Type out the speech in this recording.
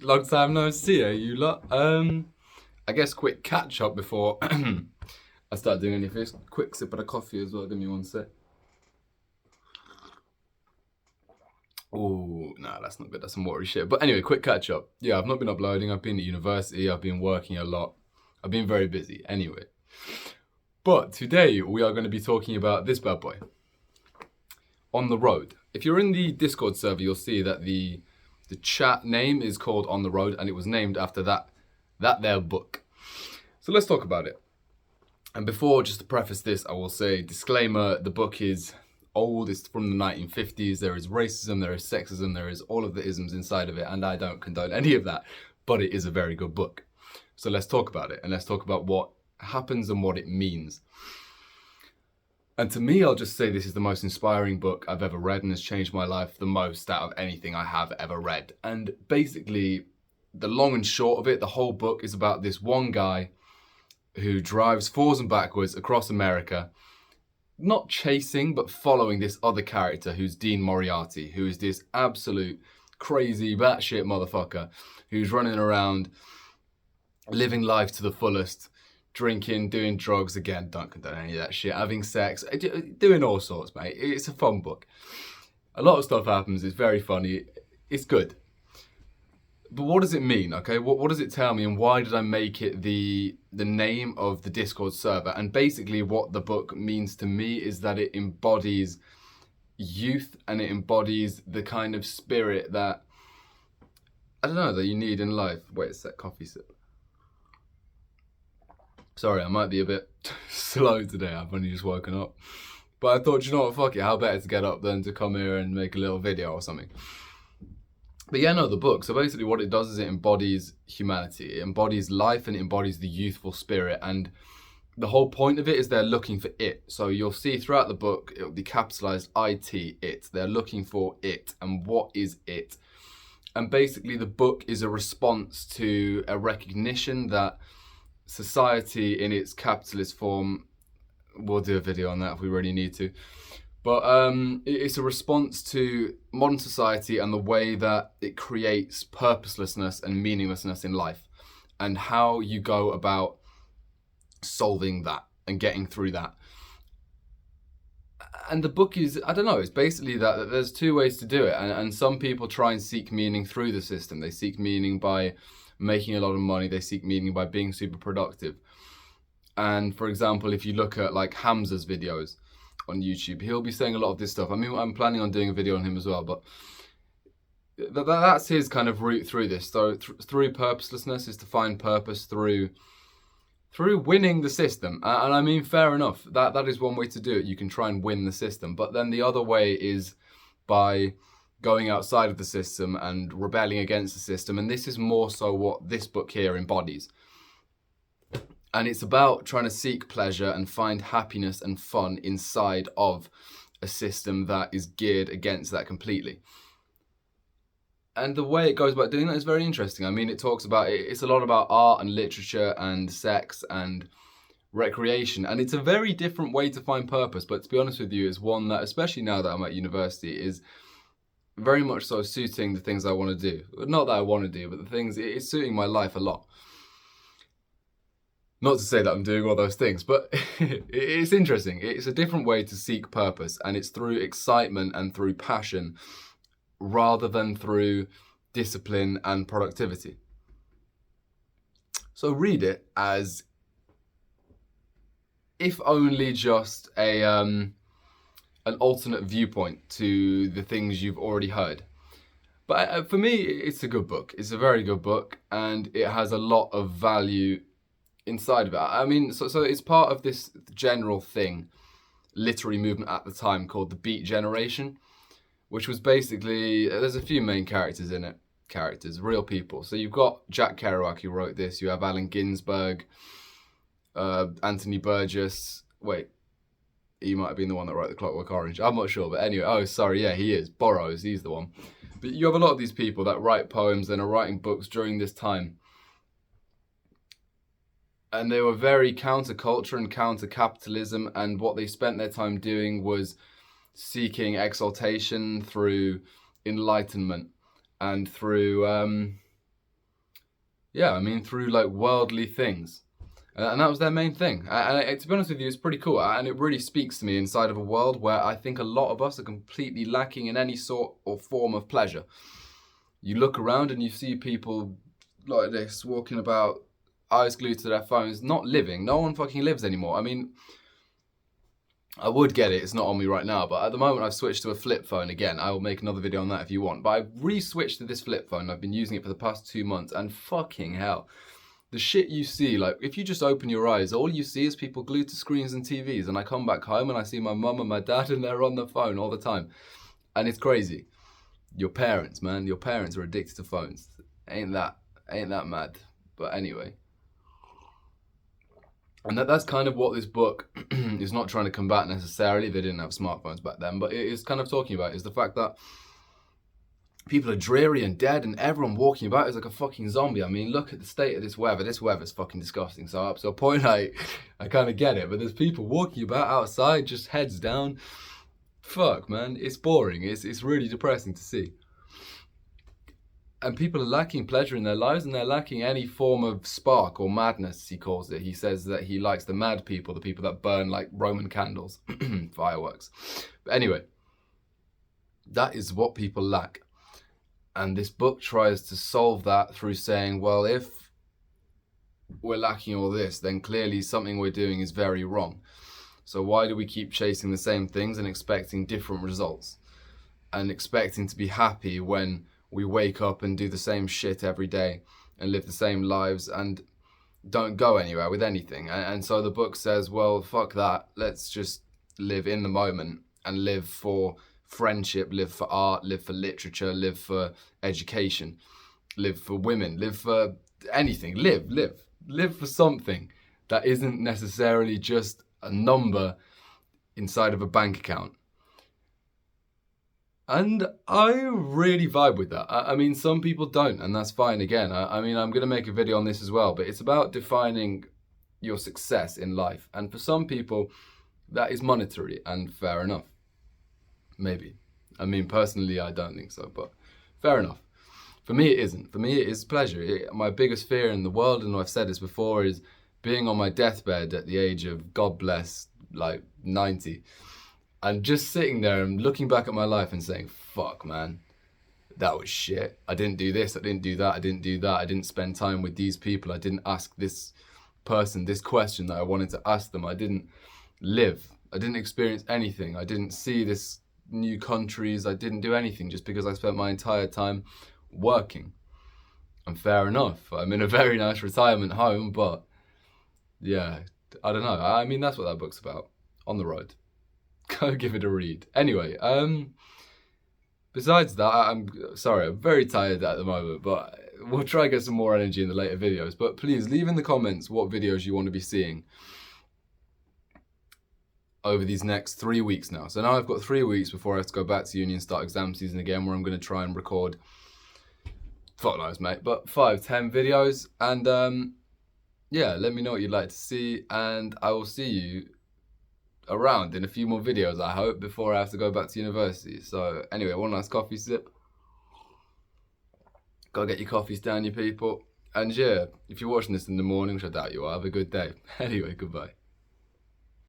Long time no see, you lot. I guess quick catch up before I start doing anything. Quick sip of the coffee as well. Give me one sec. Oh, nah, that's not good. That's some watery shit. But anyway, quick catch up. Yeah, I've not been uploading. I've been at university. I've been working a lot. I've been very busy. Anyway, but today we are going to be talking about this bad boy, On the Road. If you're in the Discord server, you'll see that the chat name is called On the Road, and it was named after that there book. So let's talk about it. And before, just to preface this, I will say, disclaimer, the book is old, it's from the 1950s, there is racism, there is sexism, there is all of the isms inside of it, and I don't condone any of that, but it is a very good book. So let's talk about it, and let's talk about what happens and what it means. And to me, I'll just say this is the most inspiring book I've ever read and has changed my life the most out of anything I have ever read. And basically, the long and short of it, the whole book is about this one guy who drives forwards and backwards across America, not chasing, but following this other character who's Dean Moriarty, who is this absolute crazy batshit motherfucker who's running around living life to the fullest, drinking, doing drugs, again, don't condone any of that shit, having sex, doing all sorts, mate. It's a fun book. A lot of stuff happens, it's very funny, it's good. But what does it mean, okay? What does it tell me, and why did I make it the name of the Discord server? And basically what the book means to me is that it embodies youth, and it embodies the kind of spirit that, I don't know, that you need in life. Wait a sec, coffee sip. Sorry, I might be a bit slow today. I've only just woken up. But I thought, you know what, fuck it. How better to get up than to come here and make a little video or something. But yeah, no, the book. So basically what it does is it embodies humanity. It embodies life and it embodies the youthful spirit. And the whole point of it is they're looking for it. So you'll see throughout the book, it'll be capitalized IT, it. They're looking for it. And what is it? And basically the book is a response to a recognition that society in its capitalist form, we'll do a video on that if we really need to, but it's a response to modern society and the way that it creates purposelessness and meaninglessness in life, and how you go about solving that and getting through that. And the book is, I don't know, it's basically that there's two ways to do it, and some people try and seek meaning through the system. They seek meaning by making a lot of money, they seek meaning by being super productive. And for example, if you look at like Hamza's videos on YouTube, he'll be saying a lot of this stuff. I mean, I'm planning on doing a video on him as well, but that's his kind of route through this. So through purposelessness is to find purpose through winning the system. And I mean, fair enough, that is one way to do it. You can try and win the system, but then the other way is by going outside of the system and rebelling against the system. And this is more so what this book here embodies. And it's about trying to seek pleasure and find happiness and fun inside of a system that is geared against that completely. And the way it goes about doing that is very interesting. I mean, it talks about, it's a lot about art and literature and sex and recreation. And it's a very different way to find purpose. But to be honest with you, it's one that, especially now that I'm at university, is very much so suiting the things I want to do. Not that I want to do, but the things, it's suiting my life a lot. Not to say that I'm doing all those things, but it's interesting. It's a different way to seek purpose, and it's through excitement and through passion rather than through discipline and productivity. So read it as if only just an alternate viewpoint to the things you've already heard. But for me, it's a good book. It's a very good book, and it has a lot of value inside of it. I mean, so it's part of this general thing, literary movement at the time called the Beat Generation, which was basically, there's a few main characters in it, real people. So you've got Jack Kerouac who wrote this, you have Allen Ginsberg, Anthony Burgess, wait, he might have been the one that wrote The Clockwork Orange, I'm not sure, but anyway, oh sorry, yeah, he is, Burroughs, he's the one. But you have a lot of these people that write poems and are writing books during this time. And they were very counterculture and counter-capitalism, and what they spent their time doing was seeking exaltation through enlightenment and through yeah, I mean, through like worldly things. And that was their main thing. And to be honest with you, it's pretty cool. And it really speaks to me inside of a world where I think a lot of us are completely lacking in any sort or form of pleasure. You look around and you see people like this walking about, eyes glued to their phones, not living. No one fucking lives anymore. I mean, I would get it, it's not on me right now, but at the moment I've switched to a flip phone again. I will make another video on that if you want. But I've re-switched to this flip phone. I've been using it for the past 2 months, and fucking hell. The shit you see, like, if you just open your eyes, all you see is people glued to screens and TVs, and I come back home and I see my mum and my dad and they're on the phone all the time. And it's crazy. Your parents, man, your parents are addicted to phones. Ain't that mad? But anyway. And that's kind of what this book is not trying to combat necessarily. They didn't have smartphones back then, but it is kind of talking about is the fact that people are dreary and dead and everyone walking about is like a fucking zombie. I mean, look at the state of this weather. This weather's fucking disgusting. So up to a point, I kind of get it. But there's people walking about outside, just heads down. Fuck, man. It's boring. It's really depressing to see. And people are lacking pleasure in their lives, and they're lacking any form of spark or madness, he calls it. He says that he likes the mad people, the people that burn like Roman candles, fireworks. But anyway, that is what people lack. And this book tries to solve that through saying, well, if we're lacking all this, then clearly something we're doing is very wrong. So why do we keep chasing the same things and expecting different results? And expecting to be happy when we wake up and do the same shit every day and live the same lives and don't go anywhere with anything. And so the book says, well, fuck that. Let's just live in the moment and live for friendship, live for art, live for literature, live for education, live for women, live for anything. Live for something that isn't necessarily just a number inside of a bank account. And I really vibe with that. I mean, some people don't, and that's fine again. I mean, I'm going to make a video on this as well, but it's about defining your success in life. And for some people, that is monetary, and fair enough. Maybe. I mean, personally, I don't think so, but fair enough. For me, it isn't. For me, it is pleasure. My biggest fear in the world, and I've said this before, is being on my deathbed at the age of, God bless, like 90. And just sitting there and looking back at my life and saying, fuck, man, that was shit. I didn't do this, I didn't do that, I didn't do that. I didn't spend time with these people. I didn't ask this person this question that I wanted to ask them. I didn't live. I didn't experience anything. I didn't see this new countries. I didn't do anything just because I spent my entire time working. And fair enough. I'm in a very nice retirement home, but yeah, I don't know. I mean, that's what that book's about. On the road. Go give it a read. Anyway, besides that, I'm sorry, I'm very tired at the moment, but we'll try and get some more energy in the later videos. But please leave in the comments what videos you want to be seeing over these next 3 weeks now. So now I've got 3 weeks before I have to go back to uni and start exam season again, where I'm going to try and record, fuck knows, mate, but 5-10 videos. And yeah, let me know what you'd like to see, and I will see you around in a few more videos, I hope, before I have to go back to university. So anyway, one last coffee sip. Go get your coffees down, you people. And yeah, if you're watching this in the morning, which I doubt you are, have a good day. Anyway, goodbye.